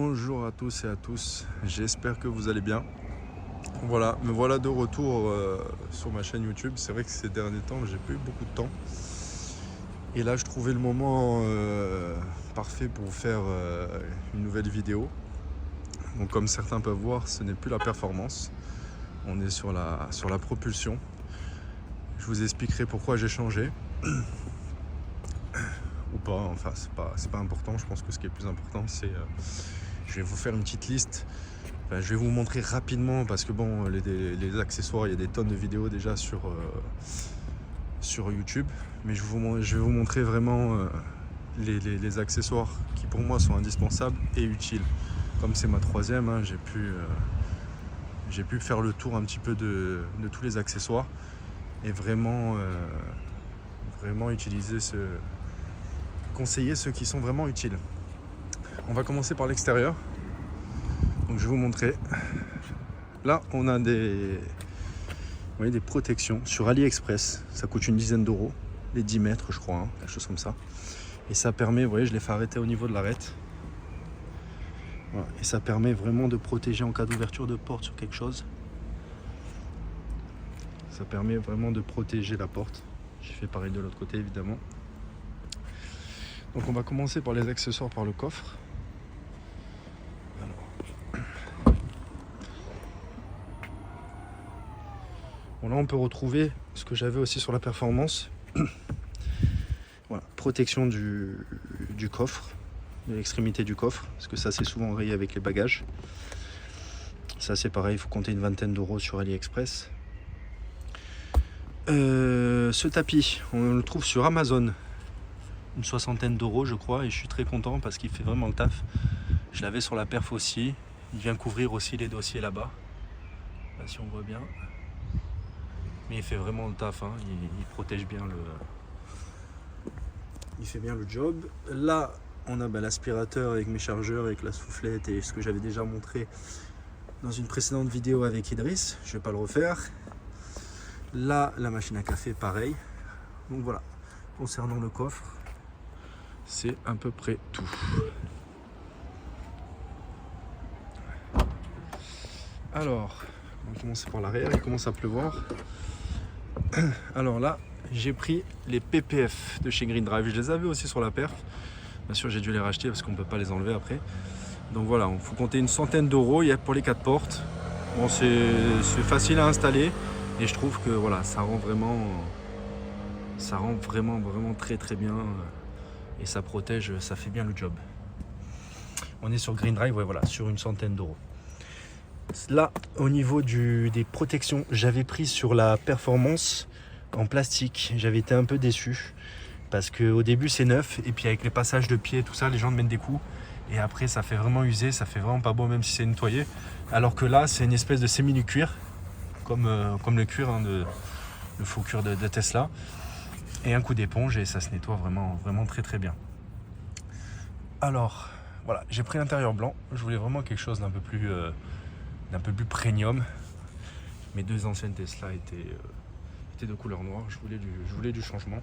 Bonjour à tous et à tous, j'espère que vous allez bien. Voilà, me voilà de retour sur ma chaîne YouTube. C'est vrai que ces derniers temps, j'ai pas eu beaucoup de temps. Et là, je trouvais le moment parfait pour faire une nouvelle vidéo. Donc comme certains peuvent voir, ce n'est plus la performance. On est sur la propulsion. Je vous expliquerai pourquoi j'ai changé. Ou pas, enfin c'est pas important. Je pense que ce qui est plus important, c'est je vais vous faire une petite liste. Enfin, je vais vous montrer rapidement parce que bon, les accessoires, il y a des tonnes de vidéos déjà sur YouTube, mais je vais vous montrer vraiment les accessoires qui pour moi sont indispensables et utiles. Comme c'est ma troisième, hein, j'ai pu faire le tour un petit peu de tous les accessoires et vraiment utiliser conseiller ceux qui sont vraiment utiles. On va commencer par l'extérieur. Donc je vais vous montrer. Là, on a des protections sur AliExpress. Ça coûte une dizaine d'euros, les 10 mètres, je crois, hein, quelque chose comme ça. Et ça permet, vous voyez, je les fais arrêter au niveau de l'arête. Voilà. Et ça permet vraiment de protéger en cas d'ouverture de porte sur quelque chose. Ça permet vraiment de protéger la porte. J'ai fait pareil de l'autre côté, évidemment. Donc on va commencer par les accessoires, par le coffre. Bon, là on peut retrouver ce que j'avais aussi sur la performance. Voilà, protection du coffre, de l'extrémité du coffre, parce que ça c'est souvent rayé avec les bagages. Ça c'est pareil, il faut compter une vingtaine d'euros sur AliExpress. Ce tapis, on le trouve sur Amazon, une soixantaine d'euros je crois, et je suis très content parce qu'il fait vraiment le taf. Je l'avais sur la perf aussi, il vient couvrir aussi les dossiers là-bas, là, si on voit bien. Mais il fait vraiment le taf, hein. Il protège bien il fait bien le job. Là, on a l'aspirateur avec mes chargeurs, avec la soufflette et ce que j'avais déjà montré dans une précédente vidéo avec Idriss. Je ne vais pas le refaire. Là, la machine à café, pareil. Donc voilà, concernant le coffre, c'est à peu près tout. Alors, on va commencer par l'arrière, il commence à pleuvoir. Alors là, j'ai pris les PPF de chez Green Drive. Je les avais aussi sur la perf. Bien sûr, j'ai dû les racheter parce qu'on ne peut pas les enlever après. Donc voilà, il faut compter une centaine d'euros. Il y a pour les 4 portes. Bon, c'est facile à installer. Et je trouve que voilà, ça rend vraiment très très bien. Et ça protège, ça fait bien le job. On est sur Green Drive, ouais, voilà, sur une centaine d'euros. Là, au niveau des protections, j'avais pris sur la performance en plastique. J'avais été un peu déçu parce qu'au début c'est neuf et puis avec les passages de pied, tout ça, les gens te mettent des coups et après ça fait vraiment usé, ça fait vraiment pas beau même si c'est nettoyé. Alors que là, c'est une espèce de sémi-cuir comme le cuir, hein, le faux cuir de Tesla, et un coup d'éponge et ça se nettoie vraiment très très bien. Alors voilà, j'ai pris l'intérieur blanc. Je voulais vraiment quelque chose d'un peu plus premium. Mes deux anciennes Tesla étaient de couleur noire. Je voulais du changement.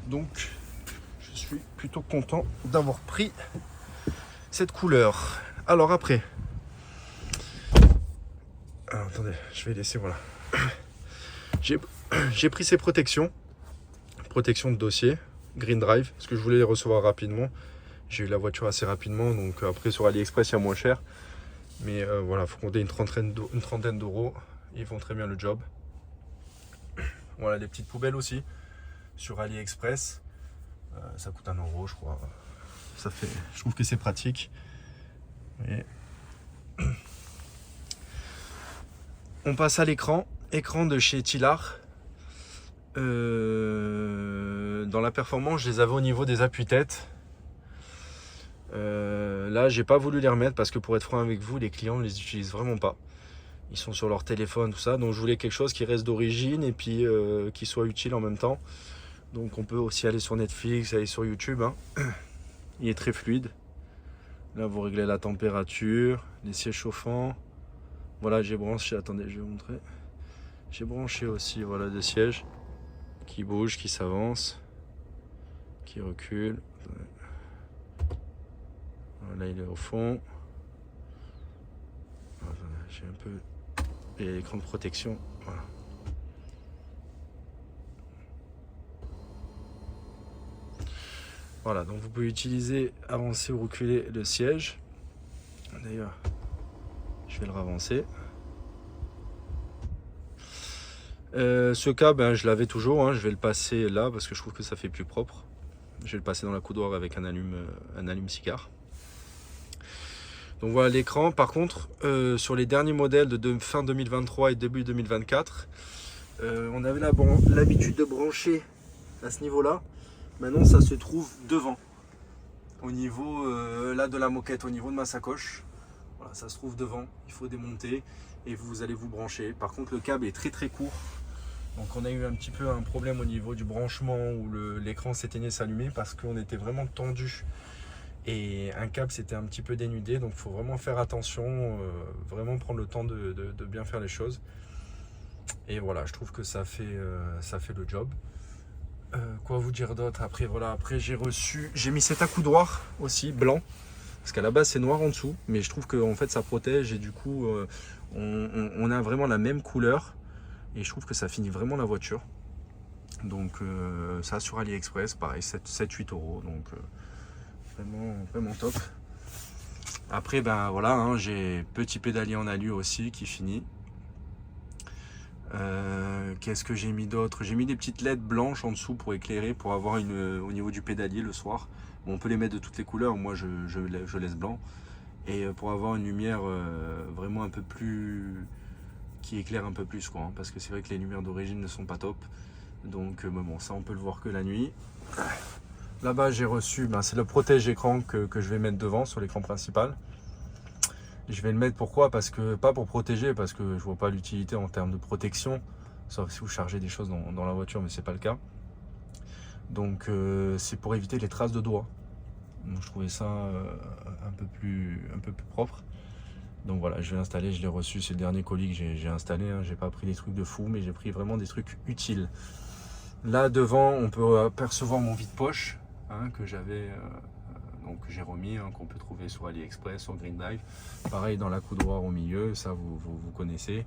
Donc, je suis plutôt content d'avoir pris cette couleur. Alors après, attendez, je vais laisser, voilà. J'ai pris ces protections de dossier Green Drive parce que je voulais les recevoir rapidement. J'ai eu la voiture assez rapidement, donc après sur AliExpress il y a moins cher. Mais voilà, il faut compter une trentaine d'euros. Ils font très bien le job. Voilà, les petites poubelles aussi sur AliExpress. Ça coûte 1 euro, je crois. Je trouve que c'est pratique. Et on passe à l'écran de chez Tilar. Dans la performance, je les avais au niveau des appuis-têtes. Là, j'ai pas voulu les remettre parce que pour être franc avec vous, les clients ne les utilisent vraiment pas. Ils sont sur leur téléphone, tout ça. Donc je voulais quelque chose qui reste d'origine et puis qui soit utile en même temps. Donc on peut aussi aller sur Netflix, aller sur YouTube, hein. Il est très fluide. Là, vous réglez la température, les sièges chauffants. Voilà, j'ai branché, attendez, je vais vous montrer. J'ai branché aussi, voilà, des sièges qui bougent, qui s'avancent, qui reculent. Là il est au fond. J'ai un peu l'écran de protection. Voilà. Voilà, donc vous pouvez utiliser, avancer ou reculer le siège. D'ailleurs, je vais le ravancer. Ce câble, je l'avais toujours, je vais le passer là parce que je trouve que ça fait plus propre. Je vais le passer dans la coudoir avec un allume-cigare. Donc voilà l'écran. Par contre, sur les derniers modèles de fin 2023 et début 2024, on avait l'habitude de brancher à ce niveau-là. Maintenant, ça se trouve devant, au niveau là de la moquette, au niveau de ma sacoche. Voilà, ça se trouve devant. Il faut démonter et vous allez vous brancher. Par contre, le câble est très très court. Donc on a eu un petit peu un problème au niveau du branchement où l'écran s'éteignait, s'allumait parce qu'on était vraiment tendu et un câble s'était un petit peu dénudé. Donc il faut vraiment faire attention, vraiment prendre le temps de bien faire les choses. Et voilà, je trouve que ça fait le job. Quoi vous dire d'autre? Après voilà, après j'ai mis cet accoudoir aussi blanc parce qu'à la base c'est noir en dessous, mais je trouve que en fait ça protège et du coup on a vraiment la même couleur et je trouve que ça finit vraiment la voiture. Donc ça sur AliExpress, pareil 7-8 €, donc vraiment top. Après ben voilà, j'ai petit pédalier en alu aussi qui finit. Qu'est-ce que j'ai mis d'autre? J'ai mis des petites LED blanches en dessous pour éclairer, pour avoir au niveau du pédalier le soir. Bon, on peut les mettre de toutes les couleurs, moi je laisse blanc. Et pour avoir une lumière vraiment un peu plus... qui éclaire un peu plus quoi, parce que c'est vrai que les lumières d'origine ne sont pas top. Donc bon, ça on peut le voir que la nuit. Là-bas j'ai reçu, c'est le protège-écran que je vais mettre devant sur l'écran principal. Je vais le mettre pourquoi? Parce que, pas pour protéger, parce que je vois pas l'utilité en termes de protection, sauf si vous chargez des choses dans la voiture, mais c'est pas le cas. Donc c'est pour éviter les traces de doigts. Donc je trouvais ça un peu plus propre. Donc voilà, je vais l'installer, je l'ai reçu, c'est le dernier colis que j'ai installé. J'ai pas pris des trucs de fou, mais j'ai pris vraiment des trucs utiles. Là devant, on peut apercevoir mon vide-poche que j'avais... donc j'ai remis, qu'on peut trouver sur AliExpress, sur Green Drive. Pareil dans la coudoir au milieu, ça vous connaissez.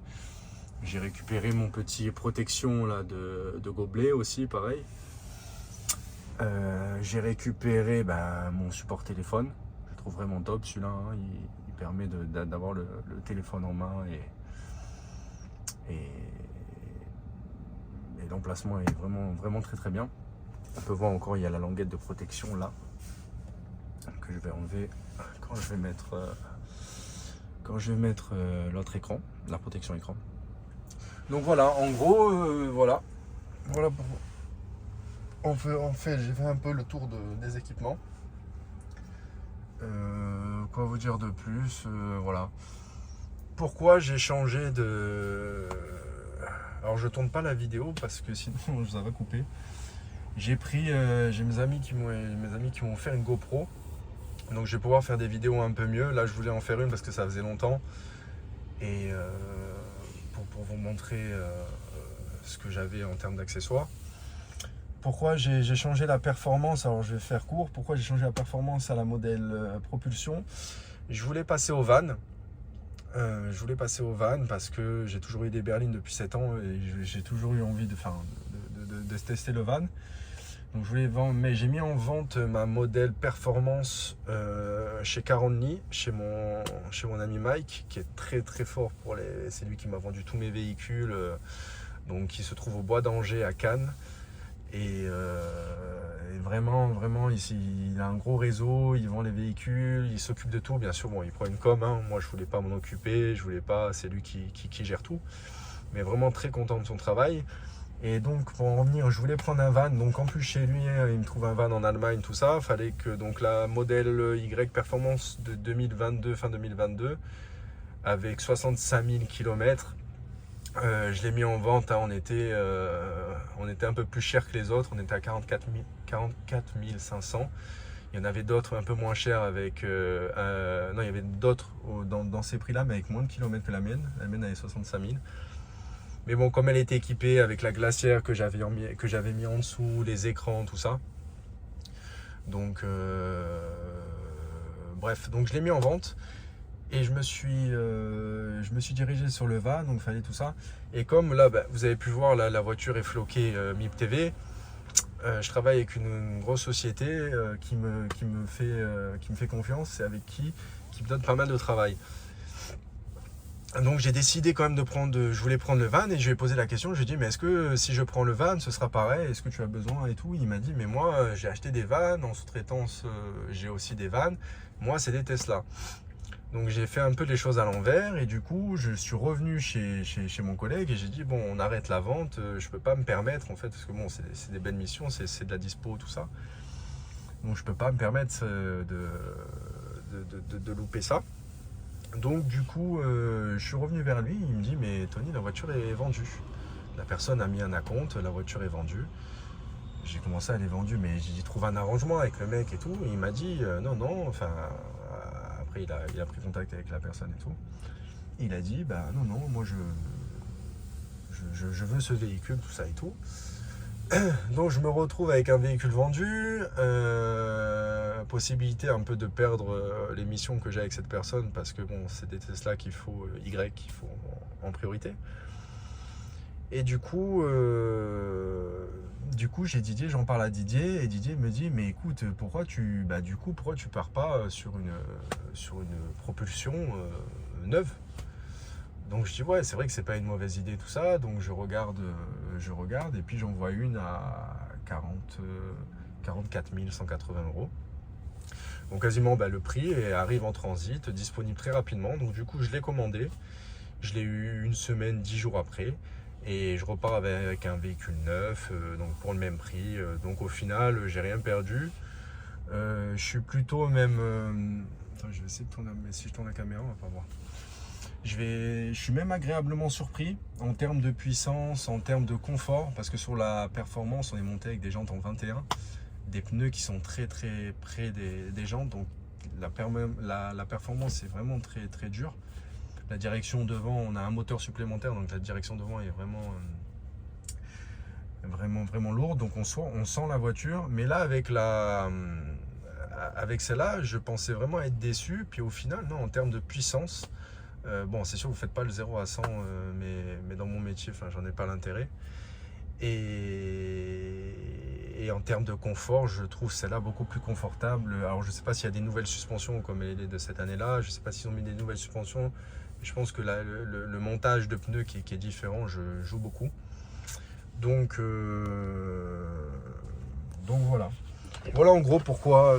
J'ai récupéré mon petit protection là de gobelet aussi, pareil. J'ai récupéré mon support téléphone. Je trouve vraiment top celui-là. Il permet d'avoir le téléphone en main et l'emplacement est vraiment très bien. On peut voir encore, il y a la languette de protection là, que je vais enlever quand je vais mettre l'autre écran, la protection écran. Donc voilà, en gros, voilà pour... j'ai fait un peu le tour des équipements. Quoi vous dire de plus? Voilà. Pourquoi j'ai changé de... Alors je tourne pas la vidéo parce que sinon je vous avais coupé. J'ai mes amis qui m'ont offert une GoPro. Donc je vais pouvoir faire des vidéos un peu mieux. Là je voulais en faire une parce que ça faisait longtemps. Et pour vous montrer ce que j'avais en termes d'accessoires. Pourquoi j'ai changé la performance? Alors je vais faire court. Pourquoi j'ai changé la performance à la modèle propulsion? Je voulais passer au van. Parce que j'ai toujours eu des berlines depuis 7 ans et j'ai toujours eu envie de tester le van. Donc je voulais vendre, mais j'ai mis en vente ma modèle performance chez Car Only, chez mon ami Mike, qui est très fort c'est lui qui m'a vendu tous mes véhicules, donc qui se trouve au Bois d'Angers à Cannes. Et vraiment ici, il a un gros réseau, il vend les véhicules, il s'occupe de tout. Bien sûr, bon, il prend une com, moi je voulais pas m'en occuper, c'est lui qui gère tout. Mais vraiment très content de son travail. Et donc pour en revenir, je voulais prendre un van. Donc en plus chez lui, il me trouve un van en Allemagne, tout ça. Fallait que donc la modèle Y Performance de 2022, fin 2022, avec 65 000 km. Je l'ai mis en vente, on était un peu plus cher que les autres, on était à 44 500. Il y en avait d'autres un peu moins chers avec... non, il y avait d'autres dans ces prix-là, mais avec moins de kilomètres que la mienne. La mienne avait 65 000. Mais bon, comme elle était équipée avec la glacière que j'avais mis en dessous, les écrans, tout ça. Donc, Bref, donc je l'ai mis en vente. Et je me suis dirigé sur le van, donc il fallait tout ça. Et comme là, vous avez pu voir, la voiture est floquée MIP TV. Je travaille avec une grosse société qui me fait confiance et avec qui me donne pas mal de travail. Donc j'ai décidé quand même je voulais prendre le van et je lui ai posé la question. Je lui ai dit, mais est-ce que si je prends le van, ce sera pareil? Est-ce que tu as besoin et tout? Il m'a dit, mais moi j'ai acheté des vannes, en sous-traitance j'ai aussi des vannes. Moi c'est des Tesla. Donc j'ai fait un peu les choses à l'envers et du coup je suis revenu chez mon collègue et j'ai dit bon, on arrête la vente, je peux pas me permettre en fait, parce que bon, c'est des belles missions, c'est de la dispo, tout ça. Donc je peux pas me permettre de louper ça. Donc du coup je suis revenu vers lui, il me dit mais Tony, la voiture est vendue. La personne a mis un acompte, la voiture est vendue. J'ai commencé à les vendre, mais j'ai dit trouve un arrangement avec le mec et tout. Et il m'a dit non, enfin... Après, il a pris contact avec la personne et tout. Il a dit, non, moi je veux ce véhicule, tout ça et tout. Donc je me retrouve avec un véhicule vendu, possibilité un peu de perdre les missions que j'ai avec cette personne, parce que bon, c'est des Tesla qu'il faut en priorité. Et du coup j'ai Didier, j'en parle à Didier et Didier me dit mais écoute, pourquoi tu pars pas sur une propulsion neuve? Donc je dis ouais, c'est vrai que c'est pas une mauvaise idée tout ça. Donc je regarde et puis j'en vois une à 44 180 €. Donc quasiment le prix, et arrive en transit, disponible très rapidement. Donc du coup je l'ai commandé, je l'ai eu une semaine, 10 jours après. Et je repars avec un véhicule neuf, donc pour le même prix. Donc au final, j'ai rien perdu. Je suis plutôt même... Attends, je vais essayer de tourner, mais si je tourne la caméra, on va pas voir. Je suis même agréablement surpris en termes de puissance, en termes de confort, parce que sur la performance, on est monté avec des jantes en 21, des pneus qui sont très très près des jantes, donc la performance est vraiment très très dure. La direction devant, on a un moteur supplémentaire, donc la direction devant est vraiment lourde, donc on sent la voiture. Mais là, avec celle-là, je pensais vraiment être déçu. Puis au final, non, en termes de puissance, bon, c'est sûr, vous ne faites pas le 0 à 100, mais dans mon métier, j'en ai pas l'intérêt. Et en termes de confort, je trouve celle-là beaucoup plus confortable. Alors, je ne sais pas s'il y a des nouvelles suspensions comme elle est de cette année-là. Je ne sais pas s'ils ont mis des nouvelles suspensions. Je pense que le montage de pneus qui est différent, je joue beaucoup. Donc voilà. Voilà en gros pourquoi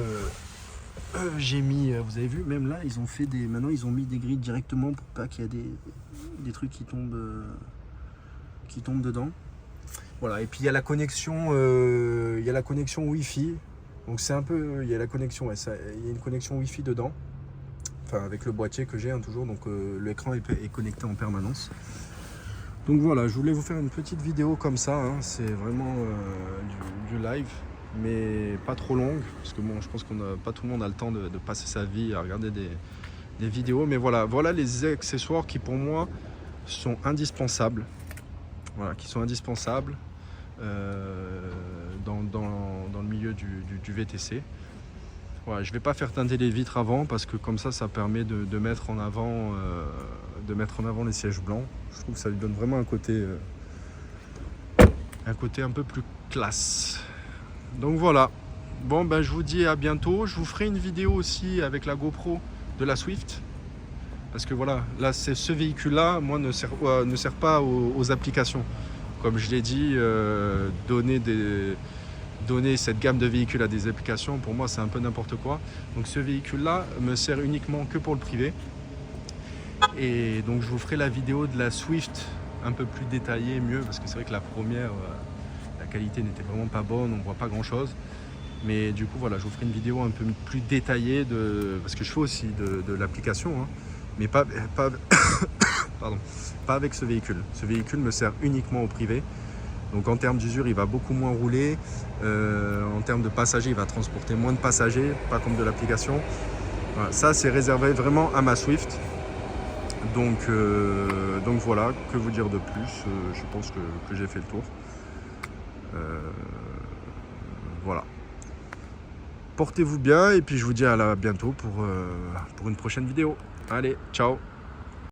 j'ai mis, vous avez vu, même là, maintenant ils ont mis des grilles directement pour pas qu'il y ait des trucs qui tombent dedans. Voilà, et puis il y a la connexion, Wi-Fi. Donc c'est un peu, il y a la connexion, il y a une connexion Wi-Fi dedans. Enfin, avec le boîtier que j'ai toujours, donc l'écran est connecté en permanence. Donc voilà, je voulais vous faire une petite vidéo comme ça, hein. C'est vraiment du live, mais pas trop longue, parce que bon, je pense pas tout le monde a le temps de passer sa vie à regarder des vidéos, mais voilà les accessoires qui pour moi sont indispensables. Voilà, qui sont indispensables dans le milieu du VTC. Voilà, je ne vais pas faire teinter les vitres avant parce que comme ça permet de mettre en avant les sièges blancs. Je trouve que ça lui donne vraiment un côté un peu plus classe. Donc voilà. Bon, je vous dis à bientôt. Je vous ferai une vidéo aussi avec la GoPro de la Swift. Parce que voilà, là, ce véhicule-là, moi, ne sert pas aux applications. Comme je l'ai dit, donner cette gamme de véhicules à des applications, pour moi c'est un peu n'importe quoi. Donc ce véhicule là me sert uniquement que pour le privé, et donc je vous ferai la vidéo de la Swift un peu plus détaillée, mieux, parce que c'est vrai que la première, la qualité n'était vraiment pas bonne, on voit pas grand chose, mais du coup voilà, je vous ferai une vidéo un peu plus détaillée parce que je fais aussi de l'application, hein, mais pas pardon, pas avec ce véhicule. Ce véhicule me sert uniquement au privé. Donc en termes d'usure, il va beaucoup moins rouler. En termes de passagers, il va transporter moins de passagers, pas comme de l'application. Voilà, ça, c'est réservé vraiment à ma Swift. Donc voilà, que vous dire de plus? Je pense que j'ai fait le tour. Voilà. portez-vous bien et puis je vous dis à bientôt pour une prochaine vidéo. Allez, ciao.